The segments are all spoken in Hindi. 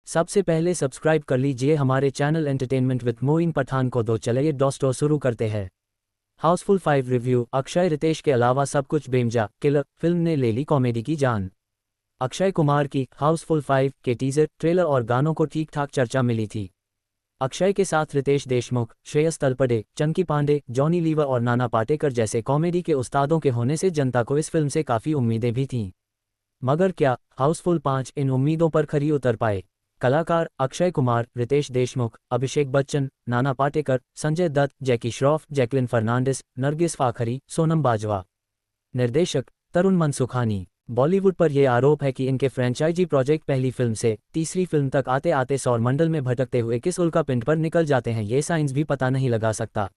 सबसे पहले सब्सक्राइब कर लीजिए हमारे channel entertainment with Moin Pathan को। दो चलिए दोस्तों शुरू करते हैं। हाउसफुल 5 रिव्यू। अक्षय रितेश के अलावा सब कुछ बेमजा किलर फिल्म ने ले ली कॉमेडी की जान। अक्षय कुमार की हाउसफुल 5 के टीजर, ट्रेलर और गानों को ठीक ठाक चर्चा मिली थी। अक्षय के साथ रितेश देशमुख, श्रेयस तलपड़े, चंकी पांडे, जॉनी लीवर और नाना पाटेकर जैसे कॉमेडी के उस्तादों के होने से जनता को इस फिल्म से काफ़ी उम्मीदें भी थीं। मगर क्या हाउसफुल 5 इन उम्मीदों पर खरी उतर पाए? कलाकार अक्षय कुमार, रितेश देशमुख, अभिषेक बच्चन, नाना पाटेकर, संजय दत्त, जैकी श्रॉफ, जैकलिन फर्नांडिस, नरगिस फाखरी, सोनम बाजवा। निर्देशक तरुण मनसुखानी। बॉलीवुड पर यह आरोप है कि इनके फ्रेंचाइजी प्रोजेक्ट पहली फिल्म से तीसरी फिल्म तक आते आते सौरमंडल में भटकते हुए किस उल्कापिंड पर निकल जाते हैं, ये साइंस भी पता नहीं लगा सकता।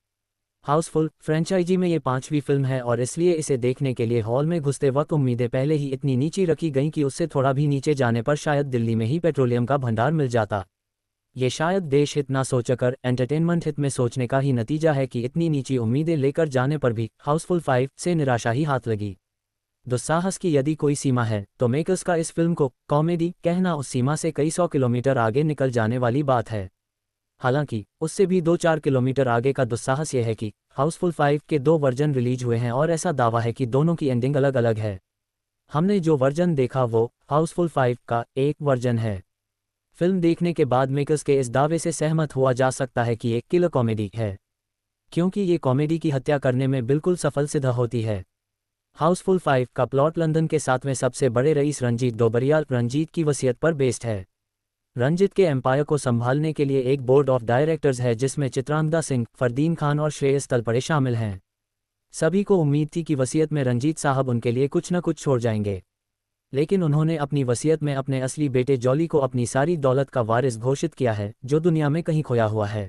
हाउसफुल फ्रेंचाइजी में ये 5वीं फिल्म है और इसलिए इसे देखने के लिए हॉल में घुसते वक्त उम्मीदें पहले ही इतनी नीची रखी गईं कि उससे थोड़ा भी नीचे जाने पर शायद दिल्ली में ही पेट्रोलियम का भंडार मिल जाता। ये शायद देश हित ना सोचकर एंटरटेनमेंट हित में सोचने का ही नतीजा है कि इतनी नीची उम्मीदें लेकर जाने पर भी हाउसफुल 5 से निराशा ही हाथ लगी। दुस्साहस की यदि कोई सीमा है तो मेकर्स का इस फिल्म को कॉमेडी कहना उस सीमा से कई 100 किलोमीटर आगे निकल जाने वाली बात है। हालांकि उससे भी 2-4 किलोमीटर आगे का दुस्साहस यह है कि हाउसफुल 5 के 2 वर्जन रिलीज हुए हैं और ऐसा दावा है कि दोनों की एंडिंग अलग अलग है। हमने जो वर्जन देखा वो हाउसफुल 5 का एक वर्जन है। फिल्म देखने के बाद मेकर्स के इस दावे से सहमत हुआ जा सकता है कि एक किलर कॉमेडी है, क्योंकि ये कॉमेडी की हत्या करने में बिल्कुल सफल सिद्ध होती है। हाउसफुल 5 का प्लॉट लंदन के 7वें सबसे बड़े रईस रंजीत डोबरियाल रंजीत की वसीयत पर बेस्ड है। रंजीत के एम्पायर को संभालने के लिए एक बोर्ड ऑफ डायरेक्टर्स है जिसमें चित्रांगदा सिंह, फरदीन खान और श्रेयस तलपड़े शामिल हैं। सभी को उम्मीद थी कि वसीयत में रंजीत साहब उनके लिए कुछ न कुछ छोड़ जाएंगे, लेकिन उन्होंने अपनी वसीयत में अपने असली बेटे जॉली को अपनी सारी दौलत का वारिस घोषित किया है, जो दुनिया में कहीं खोया हुआ है।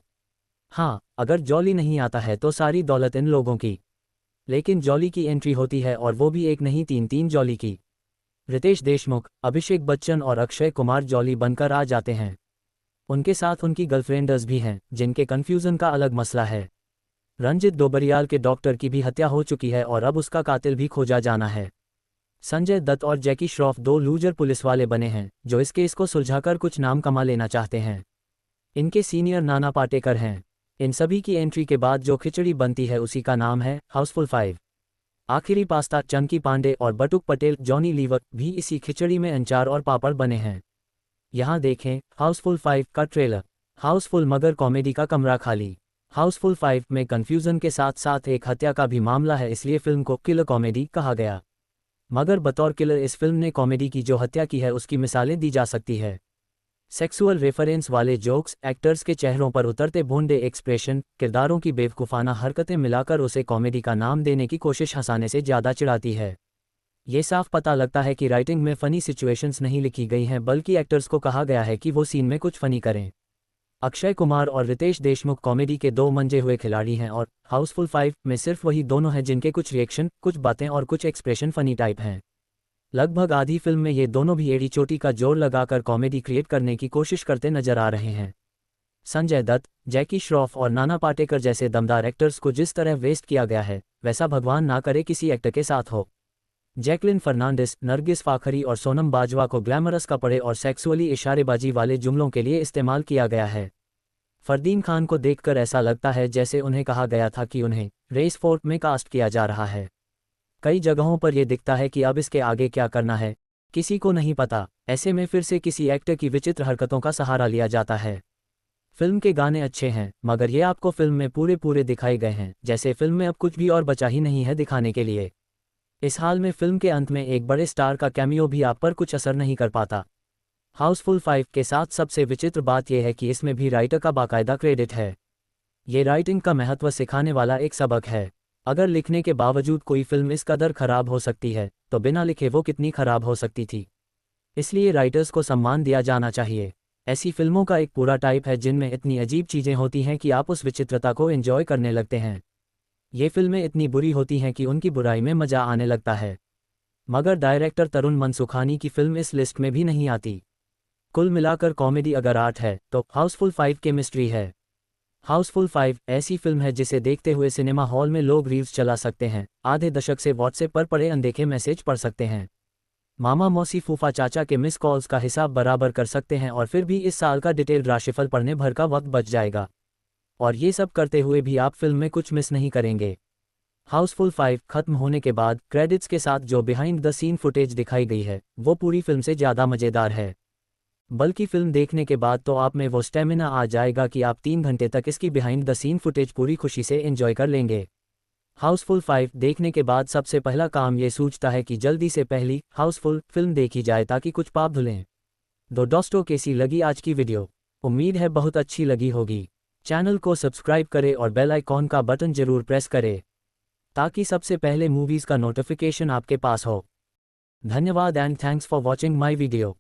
हाँ, अगर जॉली नहीं आता है तो सारी दौलत इन लोगों की। लेकिन जॉली की एंट्री होती है और वो भी एक नहीं 3 जॉली की। रितेश देशमुख, अभिषेक बच्चन और अक्षय कुमार जॉली बनकर आ जाते हैं। उनके साथ उनकी गर्लफ्रेंड्स भी हैं जिनके कन्फ्यूजन का अलग मसला है। रंजीत डोबरियाल के डॉक्टर की भी हत्या हो चुकी है और अब उसका कातिल भी खोजा जाना है। संजय दत्त और जैकी श्रॉफ 2 लूजर पुलिस वाले बने हैं जो इस केस को सुलझाकर कुछ नाम कमा लेना चाहते हैं। इनके सीनियर नाना पाटेकर हैं। इन सभी की एंट्री के बाद जो खिचड़ी बनती है उसी का नाम है हाउसफुल 5। आखिरी पास्ता चंकी पांडे और बटुक पटेल, जॉनी लीवर भी इसी खिचड़ी में अंचार और पापड़ बने हैं। यहाँ देखें हाउसफुल 5 का ट्रेलर। हाउसफुल मगर कॉमेडी का कमरा खाली। हाउसफुल 5 में कन्फ्यूजन के साथ साथ एक हत्या का भी मामला है, इसलिए फिल्म को किलर कॉमेडी कहा गया। मगर बतौर किलर इस फिल्म ने कॉमेडी की जो हत्या की है उसकी मिसालें दी जा सकती है। सेक्सुअल रेफरेंस वाले जोक्स, एक्टर्स के चेहरों पर उतरते भोंडे एक्सप्रेशन, किरदारों की बेवकूफ़ाना हरकतें मिलाकर उसे कॉमेडी का नाम देने की कोशिश हंसाने से ज़्यादा चिढ़ाती है। ये साफ पता लगता है कि राइटिंग में फ़नी सिचुएशंस नहीं लिखी गई हैं, बल्कि एक्टर्स को कहा गया है कि वो सीन में कुछ फ़नी करें। अक्षय कुमार और रितेश देशमुख कॉमेडी के 2 मंजे हुए खिलाड़ी हैं और हाउसफुल 5 में सिर्फ वही दोनों हैं जिनके कुछ रिएक्शन, कुछ बातें और कुछ एक्सप्रेशन फ़नी टाइप हैं। लगभग आधी फिल्म में ये दोनों भी एड़ी चोटी का जोर लगाकर कॉमेडी क्रिएट करने की कोशिश करते नजर आ रहे हैं। संजय दत्त, जैकी श्रॉफ और नाना पाटेकर जैसे दमदार एक्टर्स को जिस तरह वेस्ट किया गया है वैसा भगवान ना करे किसी एक्टर के साथ हो। जैकलिन फर्नांडिस, नरगिस फाखरी और सोनम बाजवा को ग्लैमरस कपड़े और सेक्सुअली इशारेबाजी वाले जुमलों के लिए इस्तेमाल किया गया है। फरदीन खान को देखकर ऐसा लगता है जैसे उन्हें कहा गया था कि उन्हें रेस फोर्ट में कास्ट किया जा रहा है। कई जगहों पर यह दिखता है कि अब इसके आगे क्या करना है किसी को नहीं पता। ऐसे में फिर से किसी एक्टर की विचित्र हरकतों का सहारा लिया जाता है। फिल्म के गाने अच्छे हैं मगर ये आपको फिल्म में पूरे दिखाए गए हैं, जैसे फिल्म में अब कुछ भी और बचा ही नहीं है दिखाने के लिए। इस हाल में फिल्म के अंत में एक बड़े स्टार का कैमियो भी आप पर कुछ असर नहीं कर पाता। हाउसफुल 5 के साथ सबसे विचित्र बात यह है कि इसमें भी राइटर का बाकायदा क्रेडिट है। ये राइटिंग का महत्व सिखाने वाला एक सबक है। अगर लिखने के बावजूद कोई फिल्म इस कदर खराब हो सकती है तो बिना लिखे वो कितनी खराब हो सकती थी। इसलिए राइटर्स को सम्मान दिया जाना चाहिए। ऐसी फिल्मों का एक पूरा टाइप है जिनमें इतनी अजीब चीज़ें होती हैं कि आप उस विचित्रता को एंजॉय करने लगते हैं। ये फिल्में इतनी बुरी होती हैं कि उनकी बुराई में मज़ा आने लगता है। मगर डायरेक्टर तरुण मनसुखानी की फिल्म इस लिस्ट में भी नहीं आती। कुल मिलाकर कॉमेडी अगर आर्ट है तो हाउसफुल 5 केमिस्ट्री है। हाउसफुल 5 ऐसी फिल्म है जिसे देखते हुए सिनेमा हॉल में लोग रील्स चला सकते हैं, आधे दशक से व्हाट्सएप पर पड़े अनदेखे मैसेज पढ़ सकते हैं। मामा मौसी फूफा चाचा के मिस कॉल्स का हिसाब बराबर कर सकते हैं और फिर भी इस साल का डिटेल्ड राशिफल पढ़ने भर का वक्त बच जाएगा। और ये सब करते हुए भी आप फिल्म में कुछ मिस नहीं करेंगे। हाउसफुल 5 खत्म होने के बाद क्रेडिट्स के साथ जो बिहाइंड द सीन फुटेज दिखाई गई है वो पूरी फिल्म से ज़्यादा मज़ेदार है। बल्कि फिल्म देखने के बाद तो आप में वो स्टेमिना आ जाएगा कि आप 3 घंटे तक इसकी बिहाइंड द सीन फुटेज पूरी खुशी से एंजॉय कर लेंगे। हाउसफुल 5 देखने के बाद सबसे पहला काम ये सूझता है कि जल्दी से पहली हाउसफुल फिल्म देखी जाए ताकि कुछ पाप धुलें। दोस्तों कैसी लगी आज की वीडियो? उम्मीद है बहुत अच्छी लगी होगी। चैनल को सब्सक्राइब करें और बेल आइकॉन का बटन जरूर प्रेस करें ताकि सबसे पहले मूवीज़ का नोटिफिकेशन आपके पास हो। धन्यवाद and thanks for watching my video.